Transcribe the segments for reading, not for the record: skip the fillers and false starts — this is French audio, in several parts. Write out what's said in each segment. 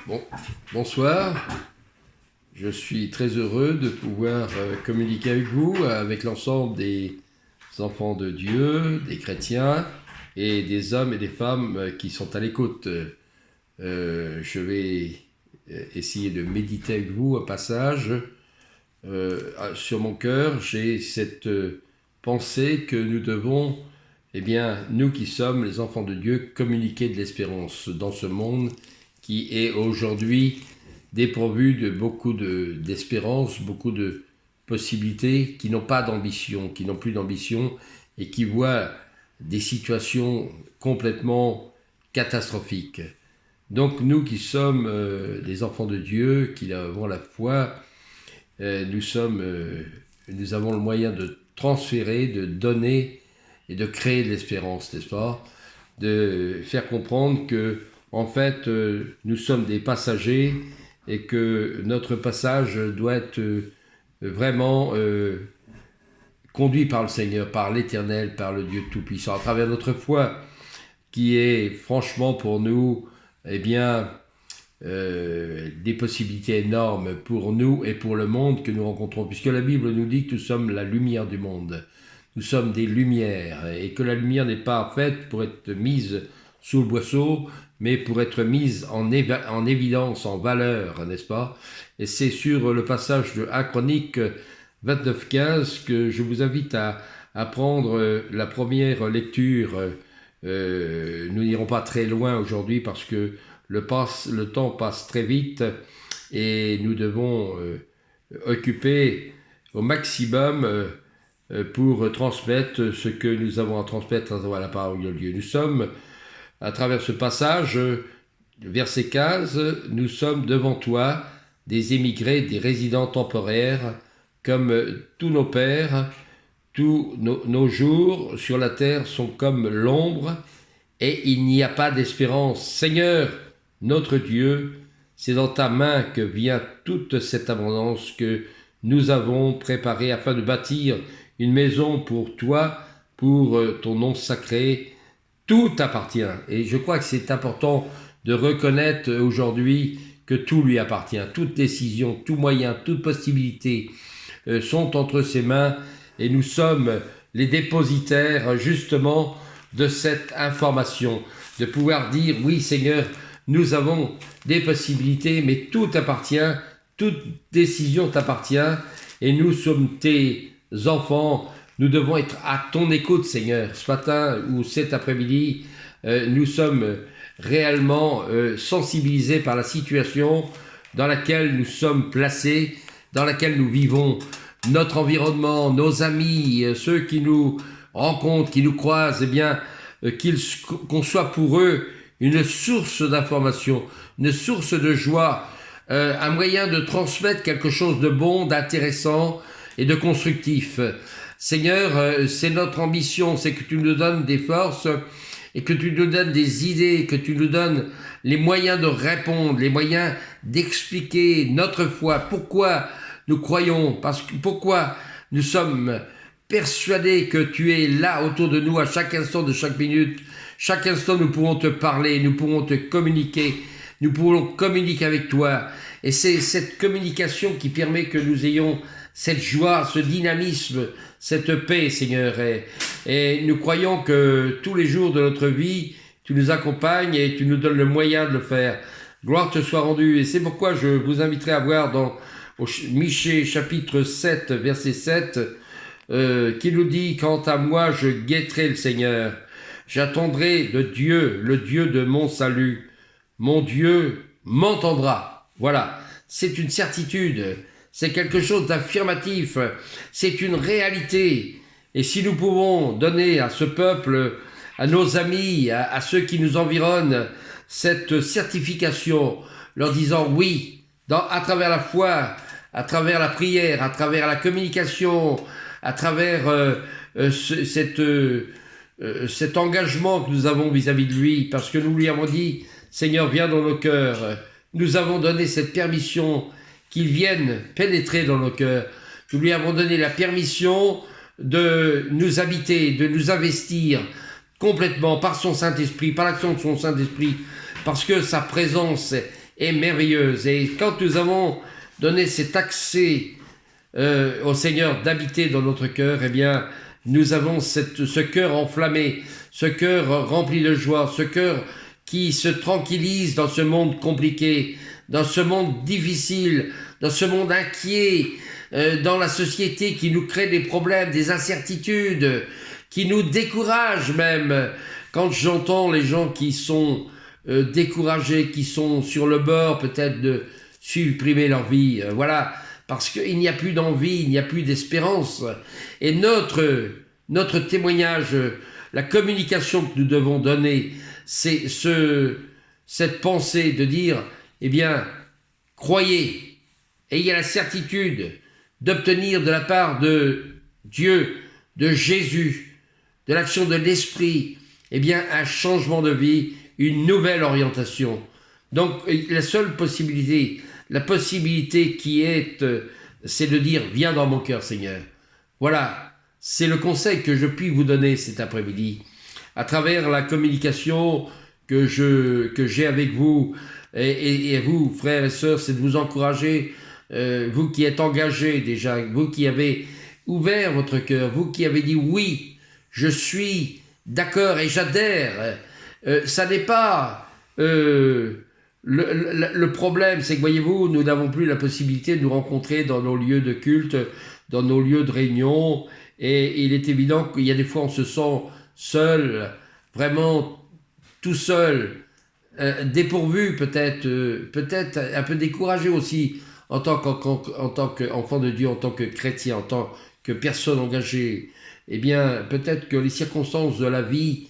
Bon, bonsoir. Je suis très heureux de pouvoir communiquer avec vous, avec l'ensemble des enfants de Dieu, des chrétiens et des hommes et des femmes qui sont à l'écoute. Je vais essayer de méditer avec vous un passage. Sur mon cœur, j'ai cette pensée que nous devons, nous qui sommes les enfants de Dieu, communiquer de l'espérance dans ce monde qui est aujourd'hui dépourvu de beaucoup d'espérance, beaucoup de possibilités, qui n'ont pas d'ambition, qui n'ont plus d'ambition et qui voient des situations complètement catastrophiques. Donc nous qui sommes les enfants de Dieu, qui avons la foi, nous avons le moyen de transférer, de donner et de créer de l'espérance, n'est-ce pas? De faire comprendre que en fait, nous sommes des passagers et que notre passage doit être vraiment conduit par le Seigneur, par l'Éternel, par le Dieu Tout-Puissant, à travers notre foi, qui est franchement pour nous, des possibilités énormes pour nous et pour le monde que nous rencontrons, puisque la Bible nous dit que nous sommes la lumière du monde. Nous sommes des lumières et que la lumière n'est pas faite pour être mise sous le boisseau, mais pour être mise en évidence, en valeur, n'est-ce pas? Et c'est sur le passage de 1 Chronique 29-15 que je vous invite à prendre la première lecture. Nous n'irons pas très loin aujourd'hui parce que le temps passe très vite et nous devons occuper au maximum pour transmettre ce que nous avons à transmettre à travers la parole de Dieu. Nous sommes, à travers ce passage, verset 15, nous sommes devant toi des émigrés, des résidents temporaires, comme tous nos pères, tous nos jours sur la terre sont comme l'ombre, et il n'y a pas d'espérance. Seigneur, notre Dieu, c'est dans ta main que vient toute cette abondance que nous avons préparée afin de bâtir une maison pour toi, pour ton nom sacré. Tout appartient. Et je crois que c'est important de reconnaître aujourd'hui que tout lui appartient. Toute décision, tout moyen, toute possibilité sont entre ses mains et nous sommes les dépositaires justement de cette information. De pouvoir dire, oui Seigneur, nous avons des possibilités, mais tout appartient, toute décision t'appartient et nous sommes tes enfants. Nous devons être à ton écoute, Seigneur. Ce matin ou cet après-midi, nous sommes réellement sensibilisés par la situation dans laquelle nous sommes placés, dans laquelle nous vivons, notre environnement, nos amis, ceux qui nous rencontrent, qui nous croisent, qu'on soit pour eux une source d'information, une source de joie, un moyen de transmettre quelque chose de bon, d'intéressant et de constructif. Seigneur, c'est notre ambition, c'est que tu nous donnes des forces et que tu nous donnes des idées, que tu nous donnes les moyens de répondre, les moyens d'expliquer notre foi, pourquoi nous croyons, pourquoi nous sommes persuadés que tu es là autour de nous à chaque instant de chaque minute. Chaque instant, nous pourrons te parler, nous pourrons te communiquer, nous pourrons communiquer avec toi. Et c'est cette communication qui permet que nous ayons cette joie, ce dynamisme, cette paix, Seigneur. Et nous croyons que tous les jours de notre vie, tu nous accompagnes et tu nous donnes le moyen de le faire. Gloire te soit rendue. Et c'est pourquoi je vous inviterai à voir dans Michée chapitre 7, verset 7, qui nous dit « Quant à moi, je guetterai le Seigneur. J'attendrai de Dieu, le Dieu de mon salut. Mon Dieu m'entendra. » Voilà, c'est une certitude. C'est quelque chose d'affirmatif, c'est une réalité. Et si nous pouvons donner à ce peuple, à nos amis, à ceux qui nous environnent, cette certification, leur disant oui, à travers la foi, à travers la prière, à travers la communication, à travers cet engagement que nous avons vis-à-vis de lui, parce que nous lui avons dit, Seigneur, viens dans nos cœurs. Nous avons donné cette permission qu'il vienne pénétrer dans nos cœurs. Nous lui avons donné la permission de nous habiter, de nous investir complètement par son Saint-Esprit, par l'action de son Saint-Esprit, parce que sa présence est merveilleuse. Et quand nous avons donné cet accès au Seigneur d'habiter dans notre cœur, eh bien, nous avons ce cœur enflammé, ce cœur rempli de joie, ce cœur qui se tranquillise dans ce monde compliqué, dans ce monde difficile, dans ce monde inquiet, dans la société qui nous crée des problèmes, des incertitudes, qui nous décourage même. Quand j'entends les gens qui sont découragés, qui sont sur le bord peut-être de supprimer leur vie, voilà, parce qu'il n'y a plus d'envie, il n'y a plus d'espérance. Et notre témoignage, la communication que nous devons donner, c'est cette pensée de dire, eh bien, croyez, ayez la certitude d'obtenir de la part de Dieu, de Jésus, de l'action de l'Esprit, eh bien, un changement de vie, une nouvelle orientation. Donc, la seule possibilité, la possibilité qui est, c'est de dire, viens dans mon cœur, Seigneur. Voilà, c'est le conseil que je puis vous donner cet après-midi, à travers la communication que j'ai avec vous, et vous, frères et sœurs, c'est de vous encourager, vous qui êtes engagés déjà, vous qui avez ouvert votre cœur, vous qui avez dit oui, je suis d'accord et j'adhère. Ça n'est pas le problème, c'est que voyez-vous, nous n'avons plus la possibilité de nous rencontrer dans nos lieux de culte, dans nos lieux de réunion, et il est évident qu'il y a des fois on se sent seul, vraiment tout seul, dépourvu peut-être un peu découragé aussi en tant qu'enfant de Dieu, en tant que chrétien, en tant que personne engagée. Eh bien, peut-être que les circonstances de la vie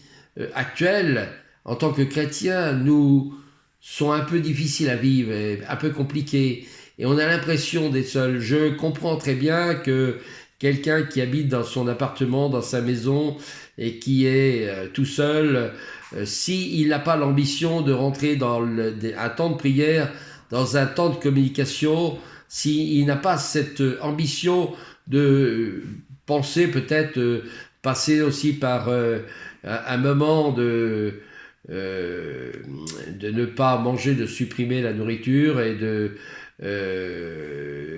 actuelle, en tant que chrétien, nous sont un peu difficiles à vivre, un peu compliquées, et on a l'impression d'être seul. Je comprends très bien que quelqu'un qui habite dans son appartement, dans sa maison, et qui est tout seul, s'il n'a pas l'ambition de rentrer dans un temps de prière, dans un temps de communication, s'il n'a pas cette ambition de penser peut-être passer aussi par un moment de ne pas manger, de supprimer la nourriture et de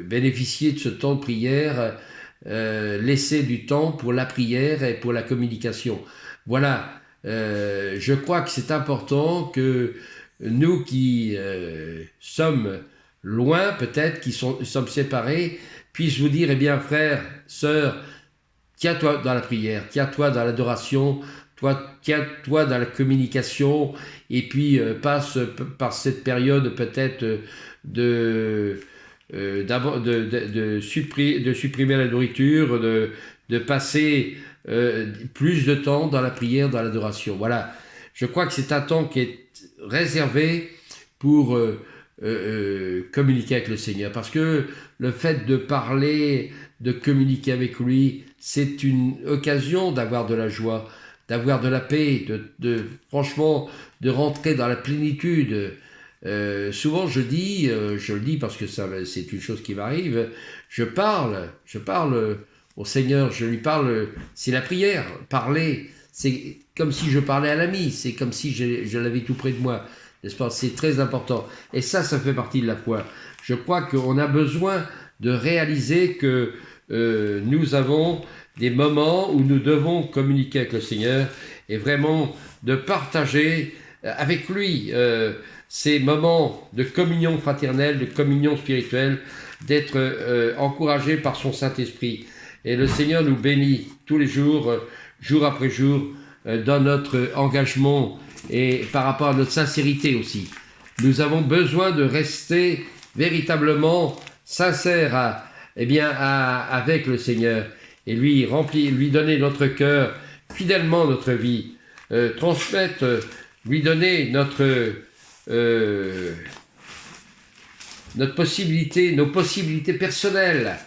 bénéficier de ce temps de prière, laisser du temps pour la prière et pour la communication. Voilà, je crois que c'est important que nous qui sommes loin, peut-être, qui sommes séparés, puissent vous dire, eh bien, frère, sœur, tiens-toi dans la prière, tiens-toi dans l'adoration, tiens-toi dans la communication, et puis passe par cette période peut-être de supprimer la nourriture, de passer plus de temps dans la prière, dans l'adoration. Voilà, je crois que c'est un temps qui est réservé pour communiquer avec le Seigneur, parce que le fait de parler, de communiquer avec lui, c'est une occasion d'avoir de la joie, d'avoir de la paix, franchement, de rentrer dans la plénitude. Souvent je le dis parce que c'est une chose qui m'arrive, je parle au Seigneur, je lui parle, c'est la prière, parler, c'est comme si je parlais à l'ami, c'est comme si je l'avais tout près de moi, n'est-ce pas? C'est très important, et ça fait partie de la foi. Je crois qu'on a besoin de réaliser que nous avons des moments où nous devons communiquer avec le Seigneur, et vraiment de partager avec lui ces moments de communion fraternelle, de communion spirituelle, d'être encouragés par son Saint-Esprit. Et le Seigneur nous bénit tous les jours, jour après jour, dans notre engagement et par rapport à notre sincérité aussi. Nous avons besoin de rester véritablement sincères avec le Seigneur, et lui donner notre cœur, fidèlement notre vie, transmettre, lui donner notre possibilité, nos possibilités personnelles,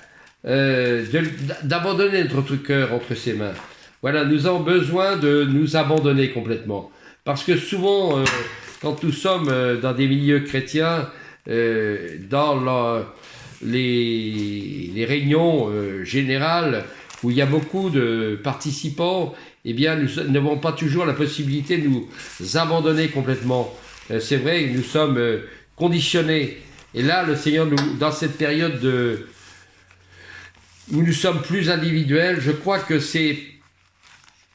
d'abandonner notre cœur entre ses mains. Voilà, nous avons besoin de nous abandonner complètement. Parce que souvent, quand nous sommes dans des milieux chrétiens, dans les réunions générales, où il y a beaucoup de participants, eh bien, nous n'avons pas toujours la possibilité de nous abandonner complètement. C'est vrai, nous sommes conditionnés. Et là, le Seigneur, dans cette période où nous sommes plus individuels, je crois que c'est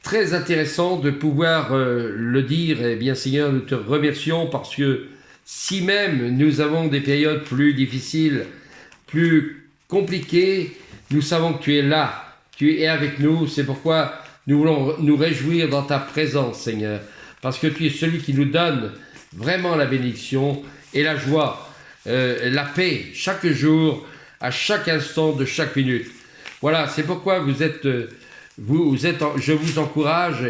très intéressant de pouvoir le dire. Eh bien, Seigneur, nous te remercions parce que si même nous avons des périodes plus difficiles, plus compliquées, nous savons que tu es là, tu es avec nous. C'est pourquoi nous voulons nous réjouir dans ta présence, Seigneur, parce que tu es celui qui nous donne vraiment la bénédiction et la joie, la paix, chaque jour, à chaque instant de chaque minute. Voilà, c'est pourquoi je vous encourage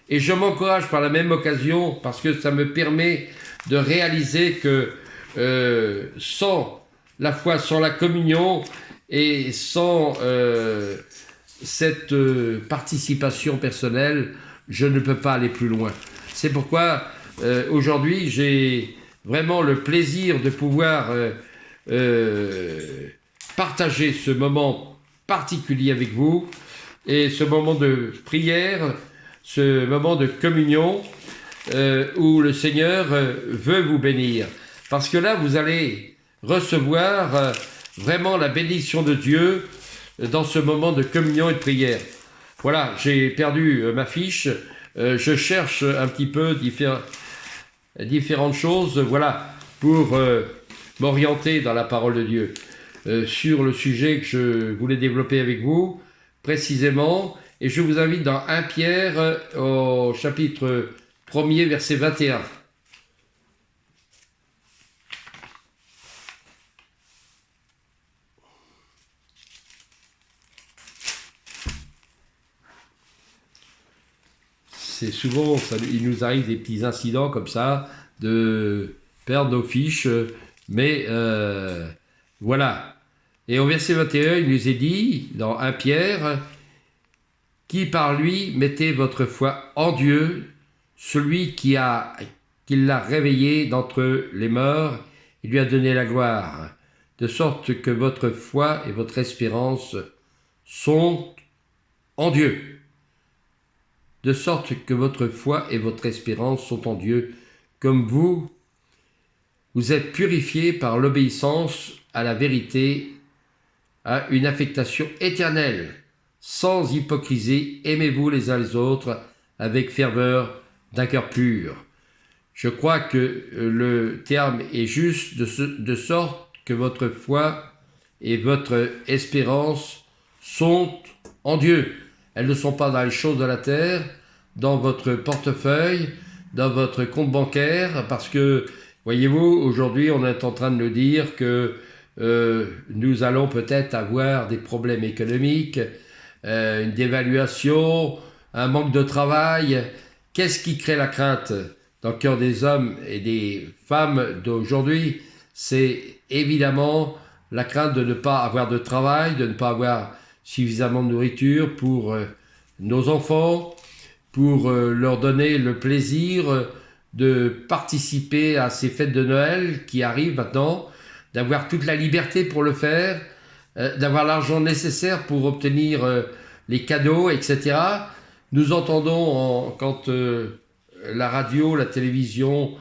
et je m'encourage par la même occasion parce que ça me permet de réaliser que sans la foi, sans la communion et sans cette participation personnelle, je ne peux pas aller plus loin. C'est pourquoi aujourd'hui j'ai vraiment le plaisir de pouvoir partager ce moment particulier avec vous et ce moment de prière, ce moment de communion où le Seigneur veut vous bénir. Parce que là, vous allez recevoir vraiment la bénédiction de Dieu dans ce moment de communion et de prière. Voilà, j'ai perdu ma fiche. Je cherche un petit peu différentes choses, voilà, pour m'orienter dans la parole de Dieu. Sur le sujet que je voulais développer avec vous, précisément, et je vous invite dans 1 Pierre au chapitre 1er, verset 21. C'est souvent, il nous arrive des petits incidents comme ça, de perdre nos fiches, mais voilà. Et au verset 21, il nous est dit, dans 1 Pierre, qui par lui mettez votre foi en Dieu, celui qui l'a réveillé d'entre les morts et lui a donné la gloire, de sorte que votre foi et votre espérance sont en Dieu. De sorte que votre foi et votre espérance sont en Dieu, comme vous êtes purifiés par l'obéissance à la vérité, à une affectation éternelle, sans hypocrisie, aimez-vous les uns les autres avec ferveur d'un cœur pur. Je crois que le terme est juste, de sorte que votre foi et votre espérance sont en Dieu. Elles ne sont pas dans les choses de la terre, dans votre portefeuille, dans votre compte bancaire, parce que, voyez-vous, aujourd'hui, on est en train de nous dire que nous allons peut-être avoir des problèmes économiques, une dévaluation, un manque de travail. Qu'est-ce qui crée la crainte dans le cœur des hommes et des femmes d'aujourd'hui? C'est évidemment la crainte de ne pas avoir de travail, de ne pas avoir suffisamment de nourriture pour nos enfants, pour leur donner le plaisir de participer à ces fêtes de Noël qui arrivent maintenant, d'avoir toute la liberté pour le faire, d'avoir l'argent nécessaire pour obtenir les cadeaux, etc. Nous entendons, quand la radio, la télévision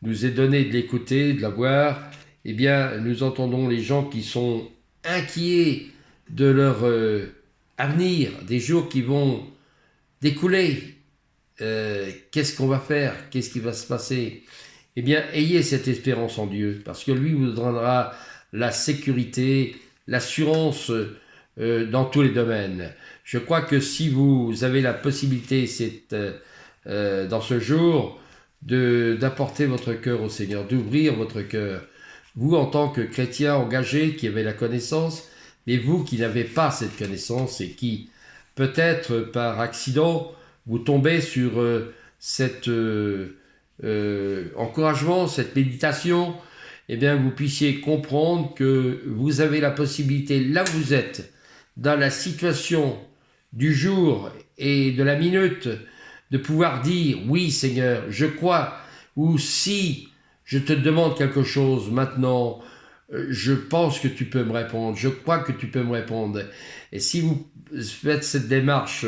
nous est donné de l'écouter, de la voir, eh bien, nous entendons les gens qui sont inquiets de leur avenir, des jours qui vont découler. Qu'est-ce qu'on va faire? Qu'est-ce qui va se passer? Eh bien, ayez cette espérance en Dieu, parce que lui vous donnera la sécurité, l'assurance dans tous les domaines. Je crois que si vous avez la possibilité, dans ce jour, d'apporter votre cœur au Seigneur, d'ouvrir votre cœur, vous en tant que chrétien engagé qui avez la connaissance, mais vous qui n'avez pas cette connaissance et qui, peut-être par accident, vous tombez sur cet encouragement, cette méditation, eh bien vous puissiez comprendre que vous avez la possibilité, là où vous êtes, dans la situation du jour et de la minute, de pouvoir dire « Oui Seigneur, je crois » ou « Si je te demande quelque chose maintenant, je pense que tu peux me répondre, je crois que tu peux me répondre. » Et si vous faites cette démarche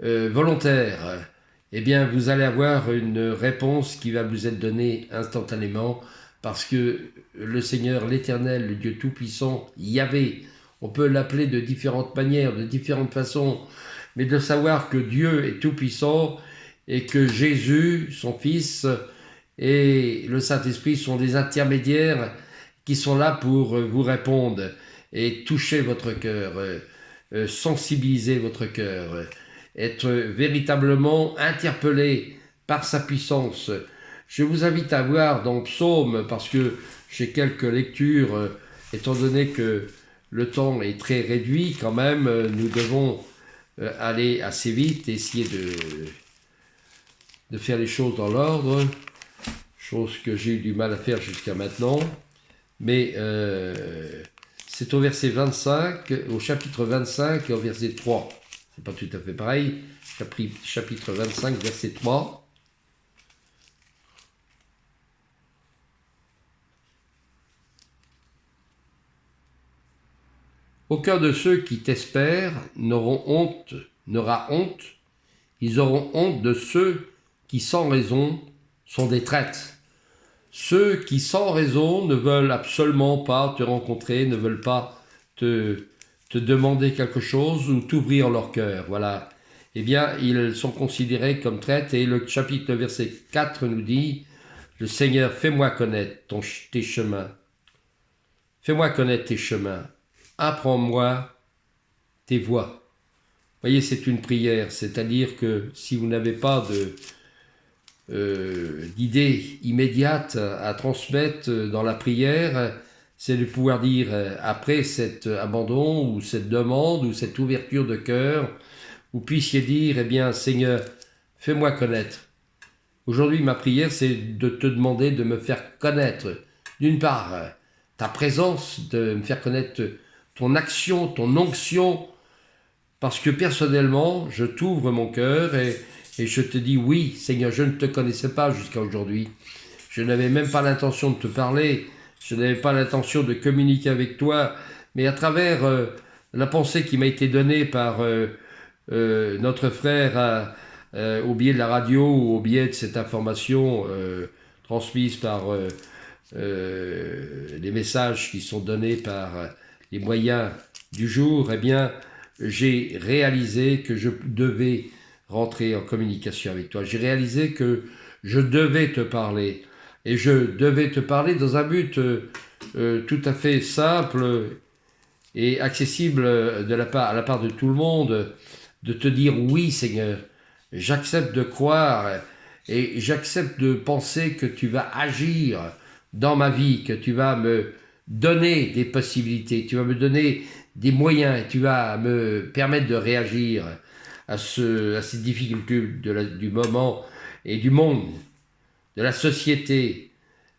volontaire, eh bien vous allez avoir une réponse qui va vous être donnée instantanément parce que le Seigneur, l'Éternel, le Dieu Tout-Puissant, Yahvé, on peut l'appeler de différentes manières, de différentes façons, mais de savoir que Dieu est Tout-Puissant et que Jésus, son Fils, et le Saint-Esprit sont des intermédiaires qui sont là pour vous répondre et toucher votre cœur, sensibiliser votre cœur, être véritablement interpellé par sa puissance. Je vous invite à voir dans Psaume, parce que j'ai quelques lectures, étant donné que le temps est très réduit quand même, nous devons aller assez vite, essayer de faire les choses dans l'ordre, chose que j'ai eu du mal à faire jusqu'à maintenant, mais c'est au verset 25, au chapitre 25 et au verset 3. C'est pas tout à fait pareil, chapitre 25, verset 3. Aucun de ceux qui t'espèrent n'aura honte, ils auront honte de ceux qui sans raison sont des traîtres. Ceux qui sans raison ne veulent absolument pas te rencontrer, ne veulent pas te demander quelque chose ou t'ouvrir leur cœur, voilà. Eh bien, ils sont considérés comme traîtres, et le chapitre verset 4 nous dit, le Seigneur, fais-moi connaître tes chemins. Fais-moi connaître tes chemins. Apprends-moi tes voies. Vous voyez, c'est une prière, c'est-à-dire que si vous n'avez pas d'idée immédiate à transmettre dans la prière, c'est de pouvoir dire, après cet abandon ou cette demande ou cette ouverture de cœur, vous puissiez dire, eh bien, Seigneur, fais-moi connaître. Aujourd'hui, ma prière, c'est de te demander de me faire connaître, d'une part, ta présence, de me faire connaître ton action, ton onction, parce que personnellement, je t'ouvre mon cœur et je te dis, oui, Seigneur, je ne te connaissais pas jusqu'à aujourd'hui. Je n'avais même pas l'intention de te parler, je n'avais pas l'intention de communiquer avec toi, mais à travers la pensée qui m'a été donnée par notre frère au biais de la radio ou au biais de cette information transmise par les messages qui sont donnés par les moyens du jour, eh bien, j'ai réalisé que je devais rentrer en communication avec toi. J'ai réalisé que je devais te parler. Et je devais te parler dans un but tout à fait simple et accessible à la part de tout le monde, de te dire oui Seigneur, j'accepte de croire et j'accepte de penser que tu vas agir dans ma vie, que tu vas me donner des possibilités, tu vas me donner des moyens, tu vas me permettre de réagir à ces difficultés du moment et du monde, de la société.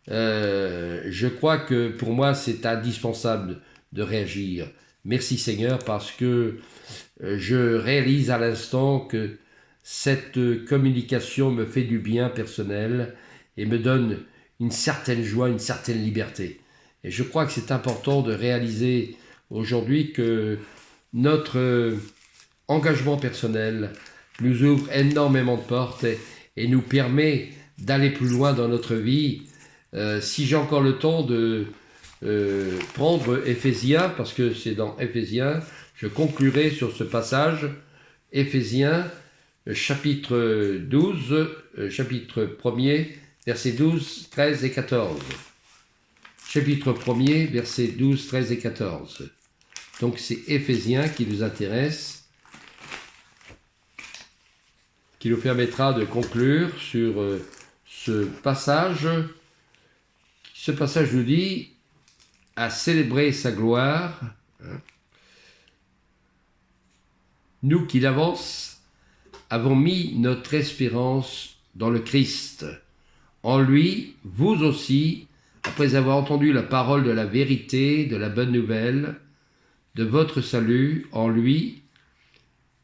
Je crois que pour moi c'est indispensable de réagir. Merci Seigneur, parce que je réalise à l'instant que cette communication me fait du bien personnel et me donne une certaine joie, une certaine liberté. Et je crois que c'est important de réaliser aujourd'hui que notre engagement personnel nous ouvre énormément de portes et nous permet d'aller plus loin dans notre vie. Si j'ai encore le temps de prendre Éphésiens, parce que c'est dans Éphésiens, je conclurai sur ce passage, Éphésiens, chapitre 12, chapitre 1er, versets 12, 13 et 14. Chapitre 1er, versets 12, 13 et 14. Donc c'est Éphésiens qui nous intéresse, qui nous permettra de conclure sur ce passage. Ce passage nous dit « à célébrer sa gloire ». Nous qui d'avance avons mis notre espérance dans le Christ. En lui, vous aussi, après avoir entendu la parole de la vérité, de la bonne nouvelle, de votre salut, en lui,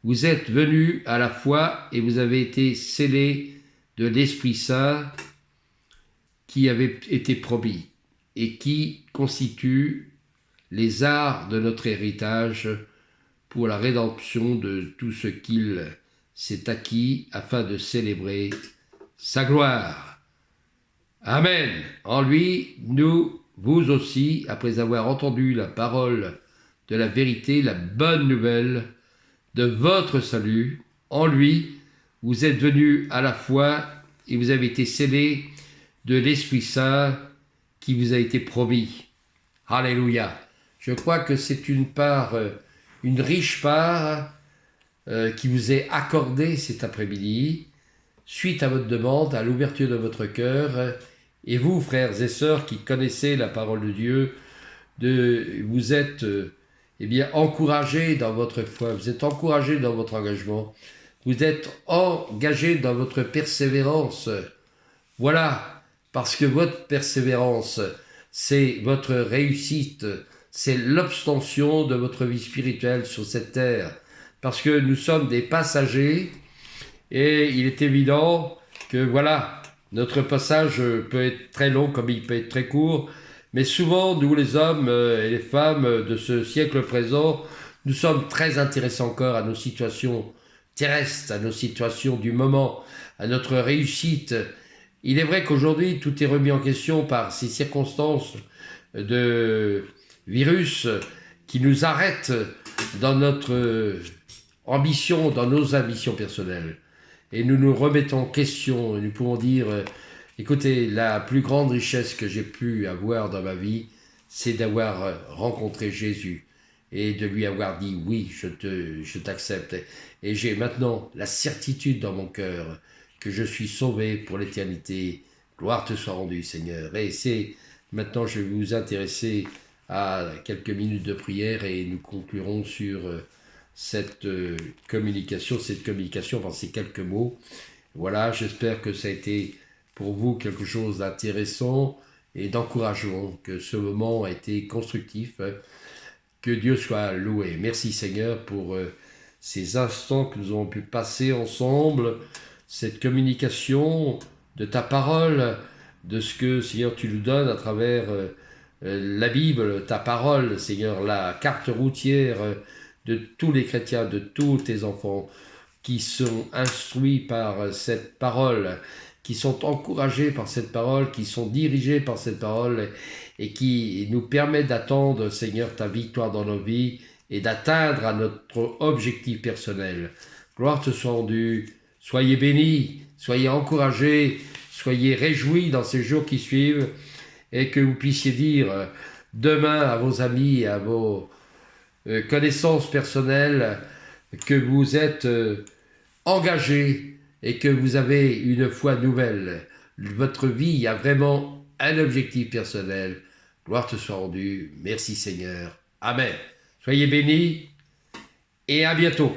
vous êtes venus à la foi et vous avez été scellés de l'Esprit Saint qui avait été promis et qui constitue les arts de notre héritage pour la rédemption de tout ce qu'il s'est acquis afin de célébrer sa gloire. Amen. En lui, nous, vous aussi, après avoir entendu la parole de la vérité, la bonne nouvelle de votre salut, en lui, vous êtes venus à la foi et vous avez été scellés de l'Esprit Saint qui vous a été promis. Alléluia. Je crois que c'est une part, une riche part qui vous est accordée cet après-midi, suite à votre demande, à l'ouverture de votre cœur. Et vous, frères et sœurs qui connaissez la parole de Dieu, vous êtes bien, encouragés dans votre foi, vous êtes encouragés dans votre engagement, vous êtes engagés dans votre persévérance. Voilà, parce que votre persévérance, c'est votre réussite, c'est l'obstention de votre vie spirituelle sur cette terre. Parce que nous sommes des passagers et il est évident que voilà, notre passage peut être très long comme il peut être très court, mais souvent, nous les hommes et les femmes de ce siècle présent, nous sommes très intéressés encore à nos situations terrestres, à nos situations du moment, à notre réussite. Il est vrai qu'aujourd'hui, tout est remis en question par ces circonstances de virus qui nous arrêtent dans notre ambition, dans nos ambitions personnelles. Et nous nous remettons en question et nous pouvons dire, écoutez, la plus grande richesse que j'ai pu avoir dans ma vie, c'est d'avoir rencontré Jésus et de lui avoir dit, oui, je t'accepte. Et j'ai maintenant la certitude dans mon cœur que je suis sauvé pour l'éternité. Gloire te soit rendue, Seigneur. Et c'est maintenant, je vais vous intéresser à quelques minutes de prière et nous conclurons sur cette communication par ces quelques mots. Voilà, j'espère que ça a été pour vous quelque chose d'intéressant et d'encourageant, que ce moment a été constructif. Que Dieu soit loué. Merci Seigneur pour ces instants que nous avons pu passer ensemble, cette communication de ta parole, de ce que Seigneur tu nous donnes à travers la Bible, ta parole, Seigneur, la carte routière de tous les chrétiens, de tous tes enfants qui sont instruits par cette parole, qui sont encouragés par cette parole, qui sont dirigés par cette parole et qui nous permet d'attendre, Seigneur, ta victoire dans nos vies et d'atteindre à notre objectif personnel. Gloire te soit rendue. Soyez bénis, soyez encouragés, soyez réjouis dans ces jours qui suivent et que vous puissiez dire demain à vos amis, à vos connaissances personnelles, que vous êtes engagés et que vous avez une foi nouvelle. Votre vie a vraiment un objectif personnel. Gloire te soit rendue. Merci Seigneur. Amen. Soyez bénis et à bientôt.